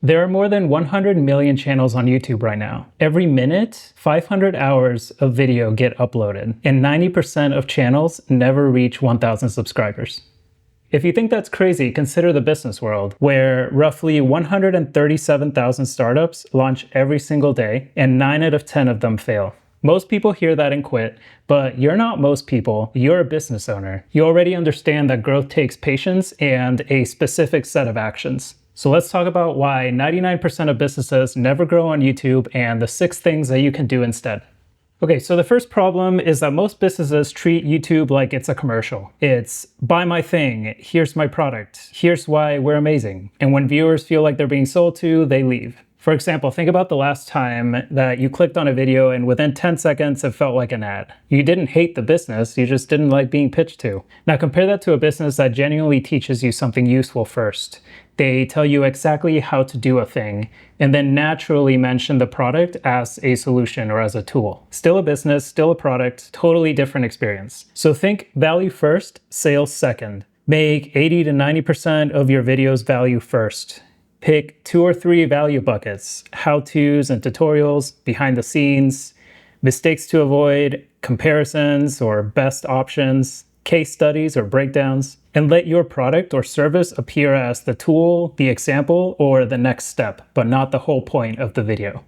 There are more than 100 million channels on YouTube right now. Every minute, 500 hours of video get uploaded, and 90% of channels never reach 1,000 subscribers. If you think that's crazy, consider the business world, where roughly 137,000 startups launch every single day, and 9 out of 10 of them fail. Most people hear that and quit, but you're not most people, you're a business owner. You already understand that growth takes patience and a specific set of actions. So let's talk about why 99% of businesses never grow on YouTube and the 6 things that you can do instead. Okay, so the first problem is that most businesses treat YouTube like it's a commercial. It's buy my thing, here's my product, here's why we're amazing. And when viewers feel like they're being sold to, they leave. For example, think about the last time that you clicked on a video and within 10 seconds it felt like an ad. You didn't hate the business, you just didn't like being pitched to. Now compare that to a business that genuinely teaches you something useful first. They tell you exactly how to do a thing, and then naturally mention the product as a solution or as a tool. Still a business, still a product, totally different experience. So think value first, sales second. Make 80 to 90% of your videos value first. Pick 2 or 3 value buckets: how-tos and tutorials, behind the scenes, mistakes to avoid, comparisons or best options, case studies or breakdowns, and let your product or service appear as the tool, the example, or the next step, but not the whole point of the video.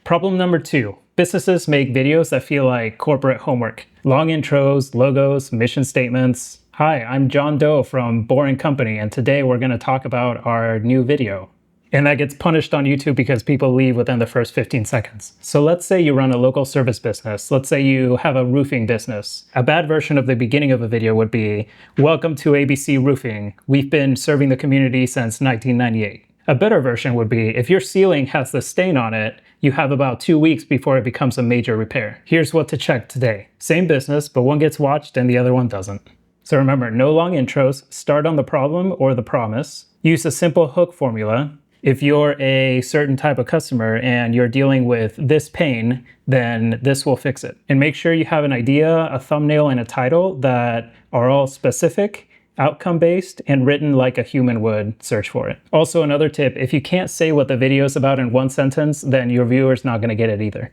Problem number 2. Businesses make videos that feel like corporate homework. Long intros, logos, mission statements. Hi, I'm John Doe from Boring Company, and today we're going to talk about our new video. And that gets punished on YouTube because people leave within the first 15 seconds. So let's say you run a local service business. Let's say you have a roofing business. A bad version of the beginning of a video would be, welcome to ABC Roofing. We've been serving the community since 1998. A better version would be, if your ceiling has the stain on it, you have about 2 weeks before it becomes a major repair. Here's what to check today. Same business, but one gets watched and the other one doesn't. So remember, no long intros, start on the problem or the promise. Use a simple hook formula. If you're a certain type of customer and you're dealing with this pain, then this will fix it. And make sure you have an idea, a thumbnail, and a title that are all specific, outcome-based, and written like a human would search for it. Also, another tip, if you can't say what the video is about in one sentence, then your viewer's not going to get it either.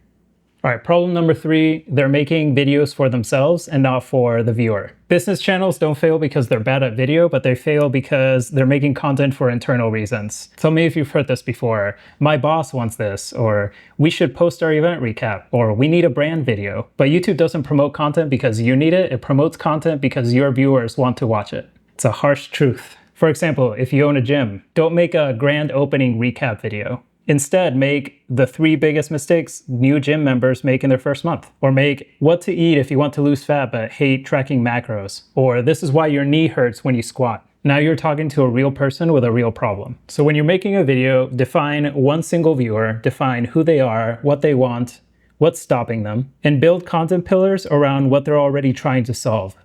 All right, problem number 3, they're making videos for themselves and not for the viewer. Business channels don't fail because they're bad at video, but they fail because they're making content for internal reasons. Tell me if you've heard this before. My boss wants this, or we should post our event recap, or we need a brand video. But YouTube doesn't promote content because you need it. It promotes content because your viewers want to watch it. It's a harsh truth. For example, if you own a gym, don't make a grand opening recap video. Instead, make the 3 biggest mistakes new gym members make in their first month. Or make what to eat if you want to lose fat but hate tracking macros. Or this is why your knee hurts when you squat. Now you're talking to a real person with a real problem. So when you're making a video, define one single viewer, define who they are, what they want, what's stopping them, and build content pillars around what they're already trying to solve.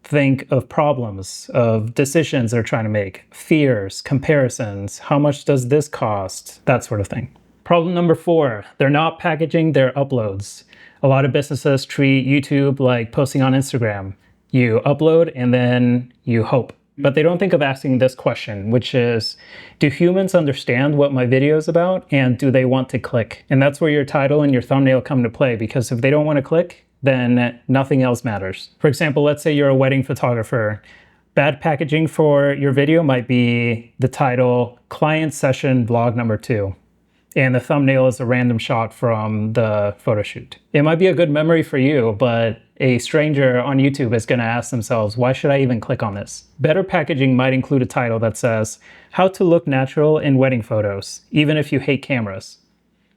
Think of problems, of decisions they're trying to make, fears, comparisons, how much does this cost, that sort of thing. Problem number 4, they're not packaging their uploads. A lot of businesses treat YouTube like posting on Instagram. You upload and then you hope. But they don't think of asking this question, which is, do humans understand what my video is about and do they want to click? And that's where your title and your thumbnail come to play, because if they don't want to click, then nothing else matters. For example, let's say you're a wedding photographer. Bad packaging for your video might be the title, Client Session Vlog Number 2. And the thumbnail is a random shot from the photo shoot. It might be a good memory for you, but a stranger on YouTube is gonna ask themselves, why should I even click on this? Better packaging might include a title that says, how to look natural in wedding photos, even if you hate cameras.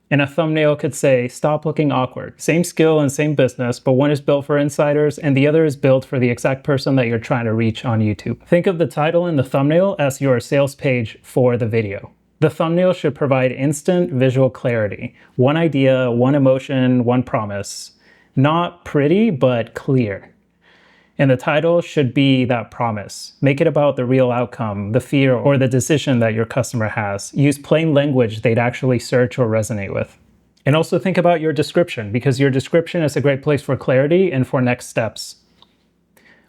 And a thumbnail could say, stop looking awkward. Same skill and same business, but one is built for insiders and the other is built for the exact person that you're trying to reach on YouTube. Think of the title and the thumbnail as your sales page for the video. The thumbnail should provide instant visual clarity. One idea, one emotion, one promise. Not pretty, but clear. And the title should be that promise. Make it about the real outcome, the fear, or the decision that your customer has. Use plain language they'd actually search or resonate with. And also think about your description, because your description is a great place for clarity and for next steps.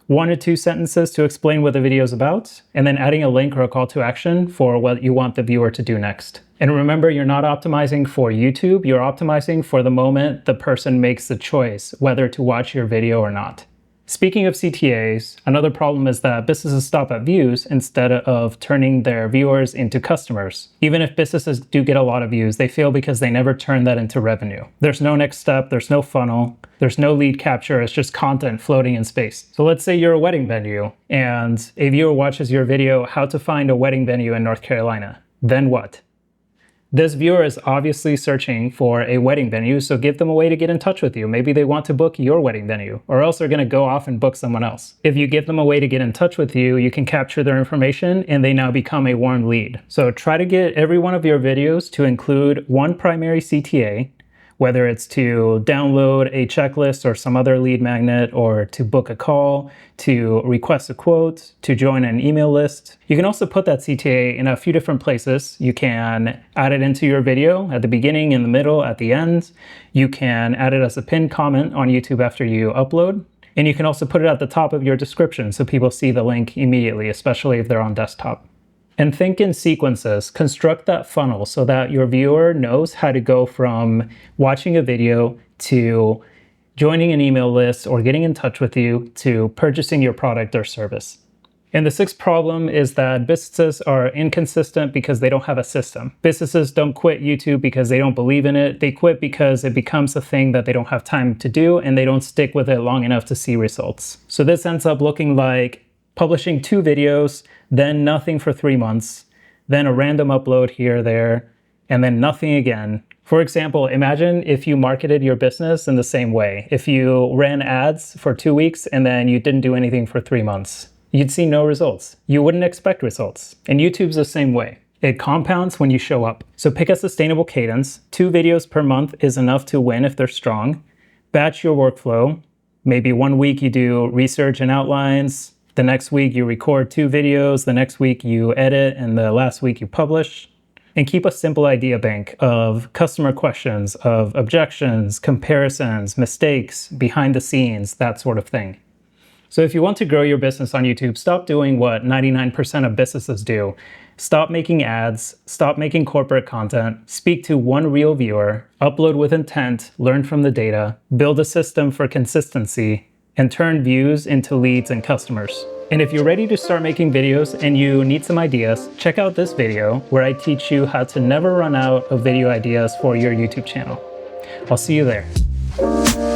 1 or 2 sentences to explain what the video is about, and then adding a link or a call to action for what you want the viewer to do next. And remember, you're not optimizing for YouTube, you're optimizing for the moment the person makes the choice whether to watch your video or not. Speaking of CTAs, another problem is that businesses stop at views instead of turning their viewers into customers. Even if businesses do get a lot of views, they fail because they never turn that into revenue. There's no next step, there's no funnel, there's no lead capture, it's just content floating in space. So let's say you're a wedding venue and a viewer watches your video, how to find a wedding venue in North Carolina. Then what? This viewer is obviously searching for a wedding venue, so give them a way to get in touch with you. Maybe they want to book your wedding venue, or else they're going to go off and book someone else. If you give them a way to get in touch with you, you can capture their information and they now become a warm lead. So try to get every one of your videos to include one primary CTA, whether it's to download a checklist or some other lead magnet, or to book a call, to request a quote, to join an email list. You can also put that CTA in a few different places. You can add it into your video at the beginning, in the middle, at the end. You can add it as a pinned comment on YouTube after you upload. And you can also put it at the top of your description so people see the link immediately, especially if they're on desktop. And think in sequences. Construct that funnel so that your viewer knows how to go from watching a video to joining an email list or getting in touch with you to purchasing your product or service. And the 6th problem is that businesses are inconsistent because they don't have a system. Businesses don't quit YouTube because they don't believe in it. They quit because it becomes a thing that they don't have time to do and they don't stick with it long enough to see results. So this ends up looking like publishing 2 videos, then nothing for 3 months, then a random upload here or there, and then nothing again. For example, imagine if you marketed your business in the same way. If you ran ads for 2 weeks and then you didn't do anything for 3 months, you'd see no results. You wouldn't expect results. And YouTube's the same way. It compounds when you show up. So pick a sustainable cadence. 2 videos per month is enough to win if they're strong. Batch your workflow. Maybe 1 week you do research and outlines. The next week you record 2 videos, the next week you edit, and the last week you publish. And keep a simple idea bank of customer questions, of objections, comparisons, mistakes, behind the scenes, that sort of thing. So if you want to grow your business on YouTube, stop doing what 99% of businesses do. Stop making ads, stop making corporate content, speak to one real viewer, upload with intent, learn from the data, build a system for consistency, and turn views into leads and customers. And if you're ready to start making videos and you need some ideas, check out this video where I teach you how to never run out of video ideas for your YouTube channel. I'll see you there.